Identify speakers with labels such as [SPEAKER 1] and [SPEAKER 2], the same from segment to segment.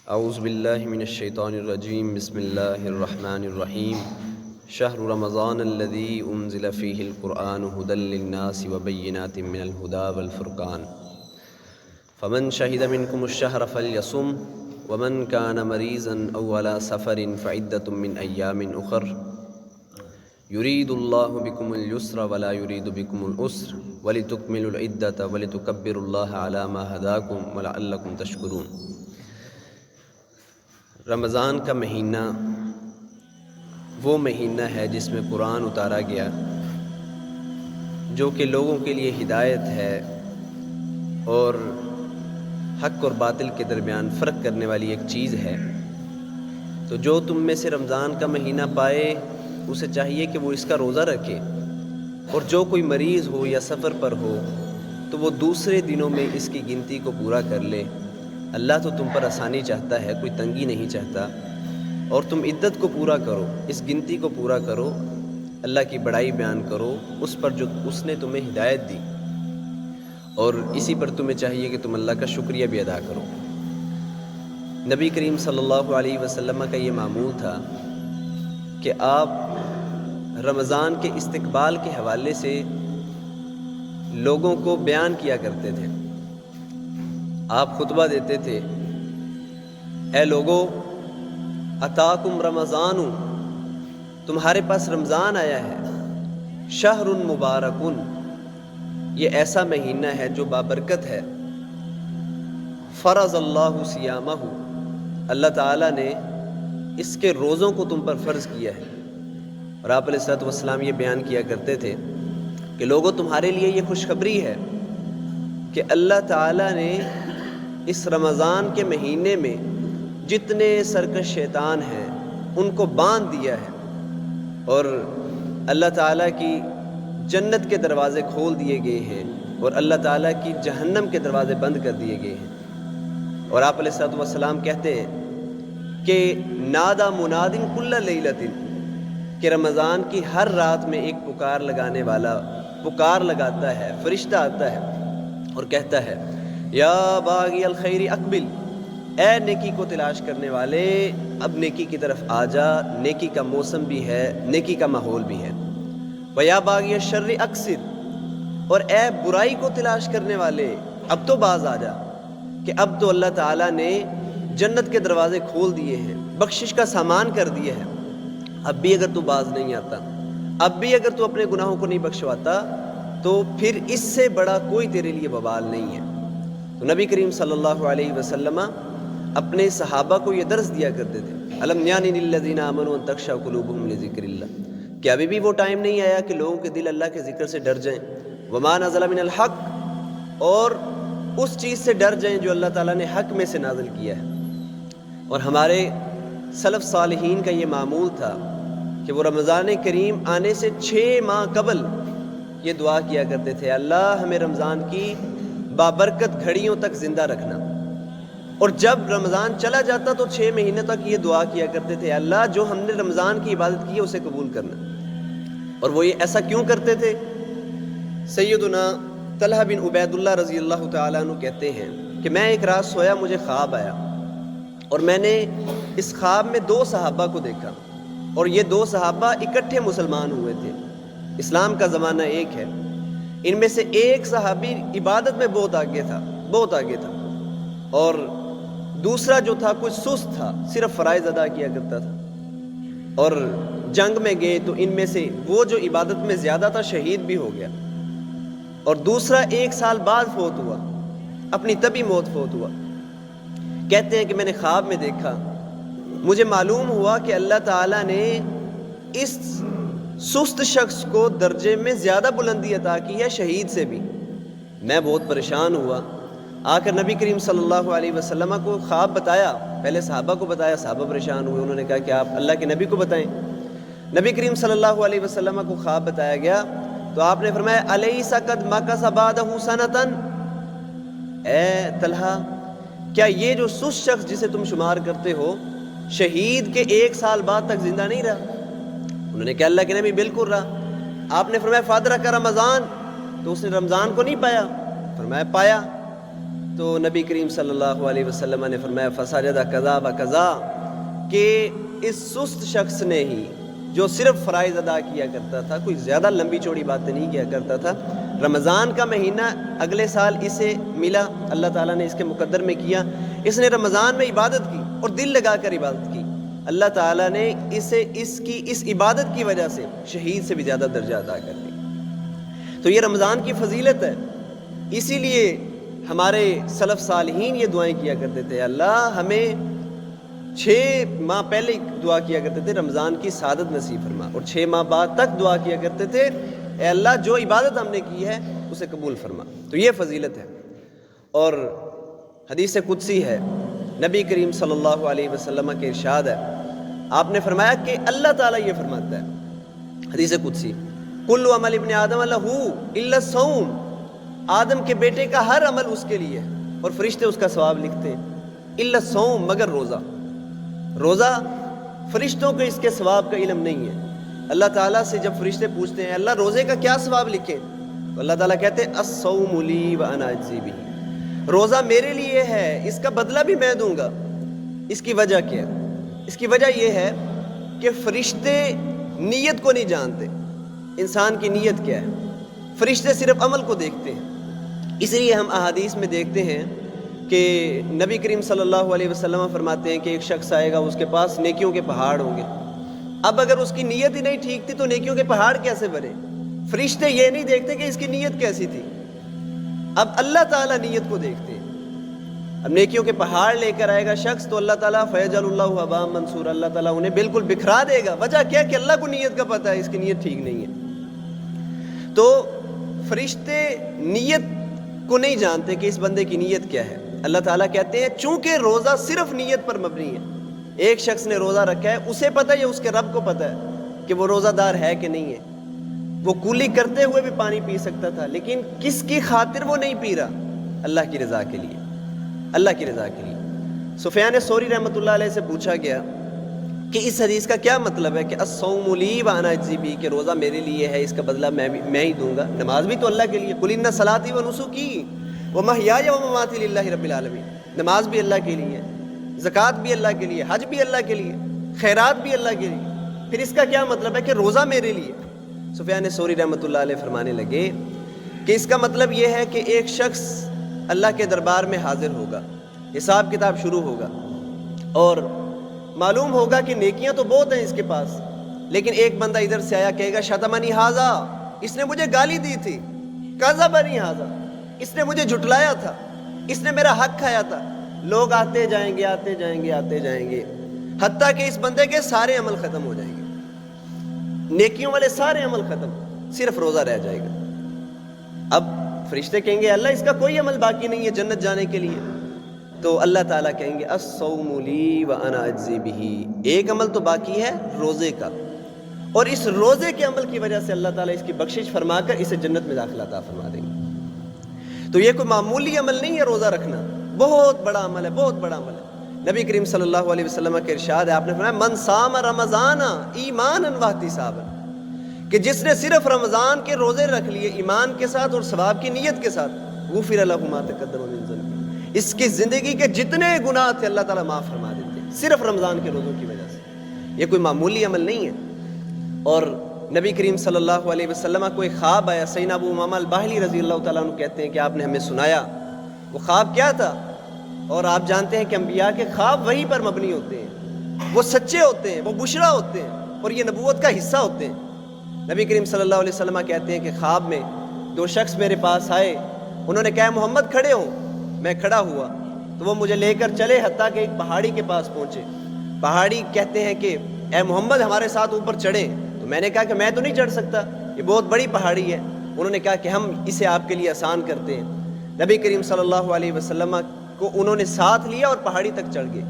[SPEAKER 1] اعوذ باللہ من الشیطان الرجیم بسم اللہ الرحمن الرحیم شہر رمضان الذی انزل فیہ القرآن ھدی للناس وبینات من الھدی والفرقان فمن شہد منکم الشہر فلیصم ومن کان مریضا او علی سفر فعدۃ من ایام اخر یرید اللہ بکم اليسر ولا یرید بکم العسر ولتکملوا العدۃ ولتکبروا اللہ علی ما ھداکم ولعلکم تشکرون۔ رمضان کا مہینہ وہ مہینہ ہے جس میں قرآن اتارا گیا، جو کہ لوگوں کے لیے ہدایت ہے اور حق اور باطل کے درمیان فرق کرنے والی ایک چیز ہے۔ تو جو تم میں سے رمضان کا مہینہ پائے اسے چاہیے کہ وہ اس کا روزہ رکھے، اور جو کوئی مریض ہو یا سفر پر ہو تو وہ دوسرے دنوں میں اس کی گنتی کو پورا کر لے۔ اللہ تو تم پر آسانی چاہتا ہے، کوئی تنگی نہیں چاہتا، اور تم عدت کو پورا کرو، اس گنتی کو پورا کرو، اللہ کی بڑائی بیان کرو اس پر جو اس نے تمہیں ہدایت دی، اور اسی پر تمہیں چاہیے کہ تم اللہ کا شکریہ بھی ادا کرو۔ نبی کریم صلی اللہ علیہ وسلم کا یہ معمول تھا کہ آپ رمضان کے استقبال کے حوالے سے لوگوں کو بیان کیا کرتے تھے۔ آپ خطبہ دیتے تھے، اے لوگو اتاکم رمضان، تمہارے پاس رمضان آیا ہے، شہر مبارکن، یہ ایسا مہینہ ہے جو بابرکت ہے، فرض اللہ صیامہ، اللہ تعالیٰ نے اس کے روزوں کو تم پر فرض کیا ہے۔ اور آپ علیہ الصلوۃ والسلام یہ بیان کیا کرتے تھے کہ لوگوں تمہارے لیے یہ خوشخبری ہے کہ اللہ تعالیٰ نے اس رمضان کے مہینے میں جتنے سرکش شیطان ہیں ان کو باندھ دیا ہے، اور اللہ تعالیٰ کی جنت کے دروازے کھول دیے گئے ہیں اور اللہ تعالیٰ کی جہنم کے دروازے بند کر دیے گئے ہیں۔ اور آپ علیہ الصلوۃ والسلام کہتے ہیں کہ نادا منادن کل لیلۃ، کہ رمضان کی ہر رات میں ایک پکار لگانے والا پکار لگاتا ہے، فرشتہ آتا ہے اور کہتا ہے یا باغی الخیر اقبل، اے نیکی کو تلاش کرنے والے اب نیکی کی طرف آ جا، نیکی کا موسم بھی ہے، نیکی کا ماحول بھی ہے۔ ویا باغی الشر اقصر، اور اے برائی کو تلاش کرنے والے اب تو باز آ جا، کہ اب تو اللہ تعالیٰ نے جنت کے دروازے کھول دیے ہیں، بخشش کا سامان کر دیے ہیں، اب بھی اگر تو باز نہیں آتا، اب بھی اگر تو اپنے گناہوں کو نہیں بخشواتا تو پھر اس سے بڑا کوئی تیرے لیے وبال نہیں ہے۔ تو نبی کریم صلی اللہ علیہ وسلم اپنے صحابہ کو یہ درس دیا کرتے تھے، الم یعن للذین آمنوا ان تخشع قلوبہم لذکر اللہ، کہ ابھی بھی وہ ٹائم نہیں آیا کہ لوگوں کے دل اللہ کے ذکر سے ڈر جائیں، وما نزل من الحق، اور اس چیز سے ڈر جائیں جو اللہ تعالیٰ نے حق میں سے نازل کیا ہے۔ اور ہمارے سلف صالحین کا یہ معمول تھا کہ وہ رمضان کریم آنے سے 6 ماہ قبل یہ دعا کیا کرتے تھے، اللہ ہمیں رمضان کی بابرکت گھڑیوں تک زندہ رکھنا، اور جب رمضان چلا جاتا تو 6 مہینے تک یہ دعا کیا کرتے تھے، اللہ جو ہم نے رمضان کی عبادت کی ہے اسے قبول کرنا۔ اور وہ یہ ایسا کیوں کرتے تھے؟ سیدنا طلحہ بن عبید اللہ رضی اللہ تعالیٰ عنہ کہتے ہیں کہ میں ایک رات سویا، مجھے خواب آیا، اور میں نے اس خواب میں 2 صحابہ کو دیکھا، اور یہ 2 صحابہ اکٹھے مسلمان ہوئے تھے، اسلام کا زمانہ ایک ہے، ان میں سے ایک صحابی عبادت میں بہت آگے تھا، اور دوسرا جو تھا کچھ سست تھا، صرف فرائض ادا کیا کرتا تھا، اور جنگ میں گئے تو ان میں سے وہ جو عبادت میں زیادہ تھا شہید بھی ہو گیا، اور دوسرا 1 سال بعد فوت ہوا، اپنی طبی موت فوت ہوا۔ کہتے ہیں کہ میں نے خواب میں دیکھا، مجھے معلوم ہوا کہ اللہ تعالیٰ نے اس سست شخص کو درجے میں زیادہ بلندی عطا کی ہے شہید سے بھی۔ میں بہت پریشان ہوا، آ کر نبی کریم صلی اللہ علیہ وسلم کو خواب بتایا، پہلے صحابہ کو بتایا، صحابہ پریشان ہوئے، انہوں نے کہا کہ آپ اللہ کے نبی کو بتائیں۔ نبی کریم صلی اللہ علیہ وسلم کو خواب بتایا گیا تو آپ نے فرمایا الیس قد مکث بعدہ سنۃ، اے طلحہ کیا یہ جو سست شخص جسے تم شمار کرتے ہو شہید کے 1 سال بعد تک زندہ نہیں رہا؟ انہوں نے کہا اللہ کے نبی بالکل رہا۔ آپ نے فرمایا فادرک رمضان، تو اس نے رمضان کو نہیں پایا؟ فرمایا پایا۔ تو نبی کریم صلی اللہ علیہ وسلم نے فرمایا فسجد قضا و قضا، کہ اس سست شخص نے ہی جو صرف فرائض ادا کیا کرتا تھا، کوئی زیادہ لمبی چوڑی باتیں نہیں کیا کرتا تھا، رمضان کا مہینہ اگلے سال اسے ملا، اللہ تعالیٰ نے اس کے مقدر میں کیا، اس نے رمضان میں عبادت کی اور دل لگا کر عبادت کی، اللہ تعالیٰ نے اسے اس عبادت کی وجہ سے شہید سے بھی زیادہ درجہ عطا کر دیا۔ تو یہ رمضان کی فضیلت ہے، اسی لیے ہمارے سلف صالحین یہ دعائیں کیا کرتے تھے، اللہ ہمیں 6 ماہ پہلے دعا کیا کرتے تھے رمضان کی سعادت نصیب فرما، اور 6 ماہ بعد تک دعا کیا کرتے تھے اے اللہ جو عبادت ہم نے کی ہے اسے قبول فرما۔ تو یہ فضیلت ہے۔ اور حدیث قدسی ہے، نبی کریم صلی اللہ علیہ وسلم کے ارشاد ہے، آپ نے فرمایا کہ اللہ تعالیٰ یہ فرماتا ہے حدیث قدسی، کل عمل ابن آدم لہ الا الصوم، آدم کے بیٹے کا ہر عمل اس کے لیے ہے اور فرشتے اس کا ثواب لکھتے ہیں، الا الصوم، مگر روزہ۔ روزہ فرشتوں کو اس کے ثواب کا علم نہیں ہے۔ اللہ تعالیٰ سے جب فرشتے پوچھتے ہیں اللہ روزے کا کیا ثواب لکھیں، تو اللہ تعالیٰ کہتے ہیں الصوم لی وانا اجزی بہ، روزہ میرے لیے ہے، اس کا بدلہ بھی میں دوں گا۔ اس کی وجہ کیا ہے؟ اس کی وجہ یہ ہے کہ فرشتے نیت کو نہیں جانتے، انسان کی نیت کیا ہے، فرشتے صرف عمل کو دیکھتے ہیں۔ اس لیے ہم احادیث میں دیکھتے ہیں کہ نبی کریم صلی اللہ علیہ وسلم فرماتے ہیں کہ ایک شخص آئے گا، اس کے پاس نیکیوں کے پہاڑ ہوں گے۔ اب اگر اس کی نیت ہی نہیں ٹھیک تھی تو نیکیوں کے پہاڑ کیسے بنے؟ فرشتے یہ نہیں دیکھتے کہ اس کی نیت کیسی تھی، اب اللہ تعالیٰ نیت کو دیکھتے ہیں۔ اب نیکیوں کے پہاڑ لے کر آئے گا شخص تو اللہ تعالیٰ فیجعل اللہ ھباء منصورا، اللہ تعالیٰ انہیں بالکل بکھرا دے گا۔ وجہ کیا کہ اللہ کو نیت کا پتہ ہے اس کی نیت ٹھیک نہیں ہے۔ تو فرشتے نیت کو نہیں جانتے کہ اس بندے کی نیت کیا ہے۔ اللہ تعالیٰ کہتے ہیں چونکہ روزہ صرف نیت پر مبنی ہے، ایک شخص نے روزہ رکھا ہے، اسے پتہ ہے یا اس کے رب کو پتہ ہے کہ وہ روزہ دار ہے کہ نہیں ہے، وہ کولی کرتے ہوئے بھی پانی پی سکتا تھا، لیکن کس کی خاطر وہ نہیں پی رہا؟ اللہ کی رضا کے لیے، اللہ کی رضا کے لیے۔ سفیان ثوری رحمۃ اللہ علیہ سے پوچھا گیا کہ اس حدیث کا کیا مطلب ہے کہ الصوم لی وانا اجزی بہ، کہ روزہ میرے لیے ہے، اس کا بدلہ میں ہی دوں گا، نماز بھی تو اللہ کے لیے، قل ان صلاتی و نسکی ومحیای ومماتی للہ رب العالمین، نماز بھی اللہ کے لیے، زکوٰۃ بھی اللہ کے لیے، حج بھی اللہ کے لیے، خیرات بھی اللہ کے لیے، پھر اس کا کیا مطلب ہے کہ روزہ میرے لیے؟ سفیان ثوری رحمۃ اللہ علیہ فرمانے لگے کہ اس کا مطلب یہ ہے کہ ایک شخص اللہ کے دربار میں حاضر ہوگا، حساب کتاب شروع ہوگا اور معلوم ہوگا کہ نیکیاں تو بہت ہیں اس کے پاس، لیکن ایک بندہ ادھر سے آیا کہے گا شتمنی ھذا، اس نے مجھے گالی دی تھی، کذبنی ھذا، اس نے مجھے جھٹلایا تھا، اس نے میرا حق کھایا تھا۔ لوگ آتے جائیں گے آتے جائیں گے آتے جائیں گے، حتیٰ کہ اس بندے کے سارے عمل ختم ہو جائیں گے، نیکیوں والے سارے عمل ختم، صرف روزہ رہ جائے گا۔ اب فرشتے کہیں گے اللہ اس کا کوئی عمل باقی نہیں ہے جنت جانے کے لیے، تو اللہ تعالیٰ کہیں گے الصوم لی وانا اجزی بہ، ایک عمل تو باقی ہے روزے کا، اور اس روزے کے عمل کی وجہ سے اللہ تعالیٰ اس کی بخشش فرما کر اسے جنت میں داخلہ عطا فرما دیں گے۔ تو یہ کوئی معمولی عمل نہیں ہے روزہ رکھنا، بہت بڑا عمل ہے، بہت بڑا عمل ہے۔ نبی کریم صلی اللہ علیہ وسلم کا ارشاد ہے، آپ نے فرمایا من صام رمضان ایمانا واحتسابا، کہ جس نے صرف رمضان کے روزے رکھ لیے ایمان کے ساتھ اور ثواب کی نیت کے ساتھ، غفر لہ ما تقدم من ذنبہ، اس کی زندگی کے جتنے گناہ تھے اللہ تعالیٰ معاف فرما دیتے ہیں، صرف رمضان کے روزوں کی وجہ سے۔ یہ کوئی معمولی عمل نہیں ہے۔ اور نبی کریم صلی اللہ علیہ وسلم کو ایک خواب آیا، سیدنا ابو امامہ الباہلی رضی اللہ تعالیٰ عنہ کہتے ہیں کہ آپ نے ہمیں سنایا، وہ خواب کیا تھا؟ اور آپ جانتے ہیں کہ انبیاء کے خواب وحی پر مبنی ہوتے ہیں، وہ سچے ہوتے ہیں، وہ بشرا ہوتے ہیں اور یہ نبوت کا حصہ ہوتے ہیں۔ نبی کریم صلی اللہ علیہ وسلم کہتے ہیں کہ خواب میں 2 شخص میرے پاس آئے، انہوں نے کہا محمد کھڑے ہوں، میں کھڑا ہوا تو وہ مجھے لے کر چلے حتیٰ کہ ایک پہاڑی کے پاس پہنچے۔ پہاڑی کہتے ہیں کہ اے محمد ہمارے ساتھ اوپر چڑھیں، تو میں نے کہا کہ میں تو نہیں چڑھ سکتا، یہ بہت بڑی پہاڑی ہے۔ انہوں نے کہا کہ ہم اسے آپ کے لیے آسان کرتے ہیں۔ نبی کریم صلی اللہ علیہ وسلم کو انہوں نے ساتھ لیا اور پہاڑی تک چڑھ گئے۔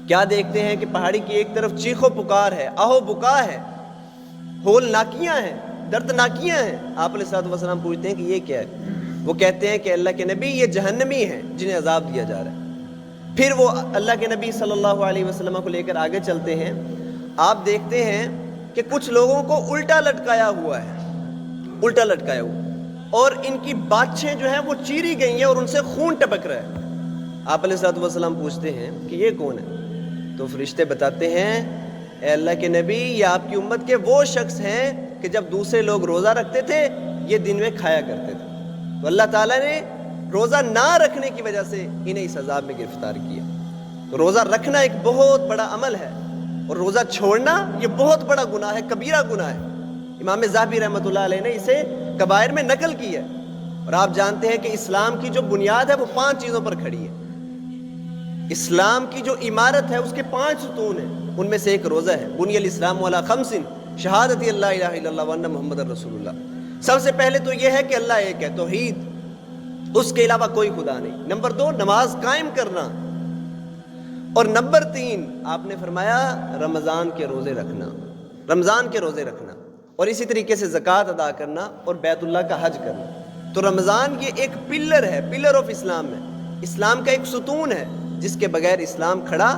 [SPEAKER 1] کیا دیکھتے ہیں کہ پہاڑی کی ایک طرف چیخو پکار ہے، آہو بکا ہے، ہول ناکیاں ہیں، درد ناکیاں ہیں۔ آپ علیہ الصلوۃ والسلام پوچھتے ہیں کہ یہ کیا ہے؟ وہ کہتے ہیں کہ اللہ کے نبی یہ جہنمی ہیں جنہیں عذاب دیا جا رہا ہے۔ پھر وہ اللہ کے نبی صلی اللہ علیہ وسلم کو لے کر آگے چلتے ہیں، آپ دیکھتے ہیں کہ کچھ لوگوں کو الٹا لٹکایا ہوا ہے، الٹا لٹکایا ہوا، اور ان کی باچھیں جو ہیں وہ چیری گئی ہیں اور ان سے خون ٹپک رہا ہے۔ آپ علیہ الصلوۃ والسلام پوچھتے ہیں کہ یہ کون ہے؟ تو فرشتے بتاتے ہیں اے اللہ کے نبی یہ آپ کی امت کے وہ شخص ہیں کہ جب دوسرے لوگ روزہ رکھتے تھے یہ دن میں کھایا کرتے تھے، تو اللہ تعالیٰ نے روزہ نہ رکھنے کی وجہ سے انہیں اس عذاب میں گرفتار کیا۔ تو روزہ رکھنا ایک بہت بڑا عمل ہے اور روزہ چھوڑنا یہ بہت بڑا گناہ ہے، کبیرہ گناہ ہے۔ امام ذہبی رحمۃ اللہ علیہ نے اسے کبائر میں نقل کی ہے، اور آپ جانتے ہیں کہ اسلام کی جو بنیاد ہے وہ 5 چیزوں پر کھڑی ہے۔ اسلام کی جو عمارت ہے اس کے 5 ستون ہیں، ان میں سے ایک روزہ ہے۔ بنی الاسلام علی 5 شہادت اللہ الہ الا اللہ وان محمد رسول اللہ۔ سب سے پہلے تو یہ ہے کہ اللہ ایک ہے، توحید، اس کے علاوہ کوئی خدا نہیں۔ نمبر 2 نماز قائم کرنا، اور نمبر 3 آپ نے فرمایا رمضان کے روزے رکھنا، رمضان کے روزے رکھنا، اور اسی طریقے سے زکوٰۃ ادا کرنا اور بیت اللہ کا حج کرنا۔ تو رمضان یہ ایک پلر ہے، پلر آف اسلام ہے، اسلام کا ایک ستون ہے جس کے بغیر اسلام کھڑا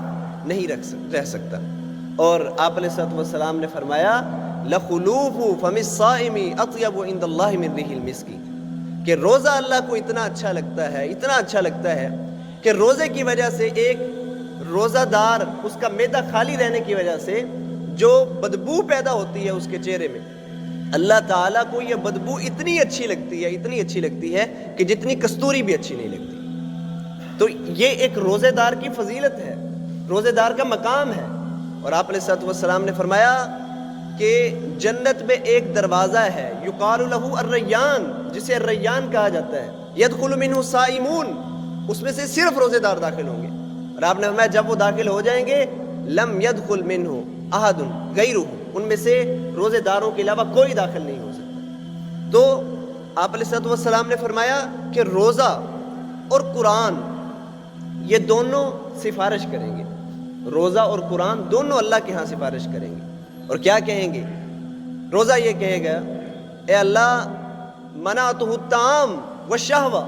[SPEAKER 1] نہیں رہ سکتا۔ اور آپ علیہ الصلوۃ والسلام نے فرمایا لخلوف فم الصائم اطیب عند اللہ من ریح المسک، کہ روزہ اللہ کو اتنا اچھا لگتا ہے، اتنا اچھا لگتا ہے کہ روزے کی وجہ سے ایک روزہ دار اس کا معدہ خالی رہنے کی وجہ سے جو بدبو پیدا ہوتی ہے اس کے چہرے میں، اللہ تعالیٰ کو یہ بدبو اتنی اچھی لگتی ہے، اتنی اچھی لگتی ہے کہ جتنی کستوری بھی اچھی نہیں لگتی۔ تو یہ ایک روزے دار کی فضیلت ہے، روزے دار کا مقام ہے۔ اور آپ علیہ الصلوۃ والسلام نے فرمایا کہ جنت میں ایک دروازہ ہے یقال لہ الریان، جسے الریان کہا جاتا ہے، یدخل منہ الصائمون، اس میں سے صرف روزے دار داخل ہوں گے۔ اور آپ نے فرمایا جب وہ داخل ہو جائیں گے لم يدخل منہ احد غیرہ، ان میں سے روزے داروں کے علاوہ کوئی داخل نہیں ہو سکتا۔ تو آپ علیہ الصلوۃ والسلام نے فرمایا کہ روزہ اور قرآن یہ دونوں سفارش کریں گے، روزہ اور قرآن دونوں اللہ کے ہاں سفارش کریں گے۔ اور کیا کہیں گے؟ روزہ یہ کہے گا اے اللہ منعتہ الطعام والشہوہ،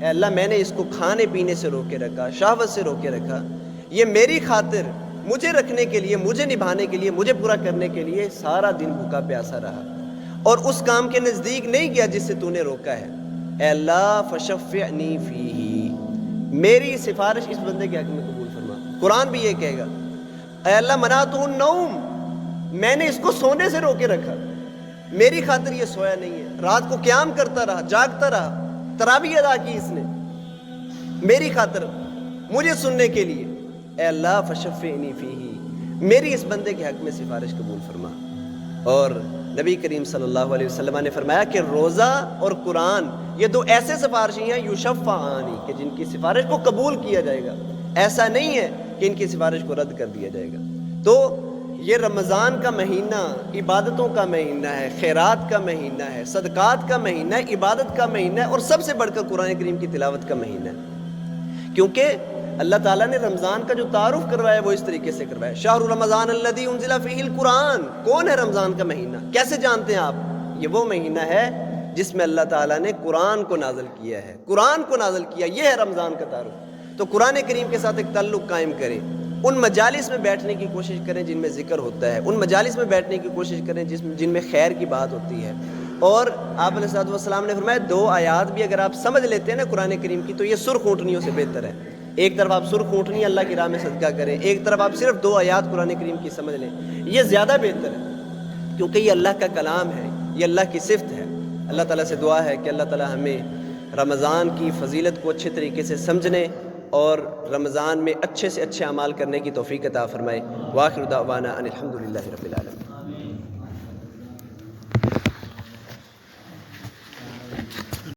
[SPEAKER 1] اے اللہ میں نے اس کو کھانے پینے سے روکے رکھا، شہوت سے روکے رکھا، یہ میری خاطر مجھے رکھنے کے لیے، مجھے نبھانے کے لیے، مجھے پورا کرنے کے لیے سارا دن بھوکا پیاسا رہا، اور اس کام کے نزدیک نہیں گیا جس سے تو نے روکا ہے۔ اے اللہ فشفعنی فیہ، میری سفارش اس بندے کے حق میں قبول فرما۔ قرآن بھی یہ کہے گا اے اللہ منعتہ النوم، میں نے اس کو سونے سے روکے رکھا، میری خاطر یہ سویا نہیں ہے، رات کو قیام کرتا رہا، جاگتا رہا، تراویح ادا کی اس نے میری خاطر، مجھے سننے کے لیے۔ اے اللہ فشفعنی فیہ، میری اس بندے کے حق میں سفارش قبول فرما۔ اور نبی کریم صلی اللہ علیہ وسلم نے فرمایا کہ روزہ اور قرآن یہ 2 ایسے سفارشی ہیں یشفعانی، کہ جن کی سفارش کو قبول کیا جائے گا، ایسا نہیں ہے کہ ان کی سفارش کو رد کر دیا جائے گا۔ تو یہ رمضان کا مہینہ عبادتوں کا مہینہ ہے، خیرات کا مہینہ ہے، صدقات کا مہینہ ہے، عبادت کا مہینہ ہے، اور سب سے بڑھ کر قرآن کریم کی تلاوت کا مہینہ ہے، کیونکہ اللہ تعالیٰ نے رمضان کا جو تعارف کروایا وہ اس طریقے سے کروایا شہر رمضان الذی انزل فیہ القرآن۔ کون ہے رمضان کا مہینہ؟ کیسے جانتے ہیں آپ؟ یہ وہ مہینہ ہے جس میں اللہ تعالیٰ نے قرآن کو نازل کیا ہے، قرآن کو نازل کیا، یہ ہے رمضان کا تعارف۔ تو قرآن کریم کے ساتھ ایک تعلق قائم کریں، ان مجالس میں بیٹھنے کی کوشش کریں جن میں ذکر ہوتا ہے، ان مجالس میں بیٹھنے کی کوشش کریں جن میں خیر کی بات ہوتی ہے۔ اور آپ علیہ الصلوۃ والسلام نے فرمایا 2 آیات بھی اگر آپ سمجھ لیتے ہیں نا قرآن کریم کی تو یہ سرخ اونٹنیوں سے بہتر ہے۔ ایک طرف آپ سرخ اونٹنی اللہ کی راہ میں صدقہ کریں، ایک طرف آپ صرف 2 آیات قرآن کریم کی سمجھ لیں، یہ زیادہ بہتر ہے، کیونکہ یہ اللہ کا کلام ہے، یہ اللہ کی صفت ہے۔ اللہ تعالیٰ سے دعا ہے کہ اللہ تعالیٰ ہمیں رمضان کی فضیلت کو اچھے طریقے سے سمجھنے اور رمضان میں اچھے سے اچھے اعمال کرنے کی توفیق عطا فرمائے۔ وآخر دعوانا ان الحمد للہ رب العالمین۔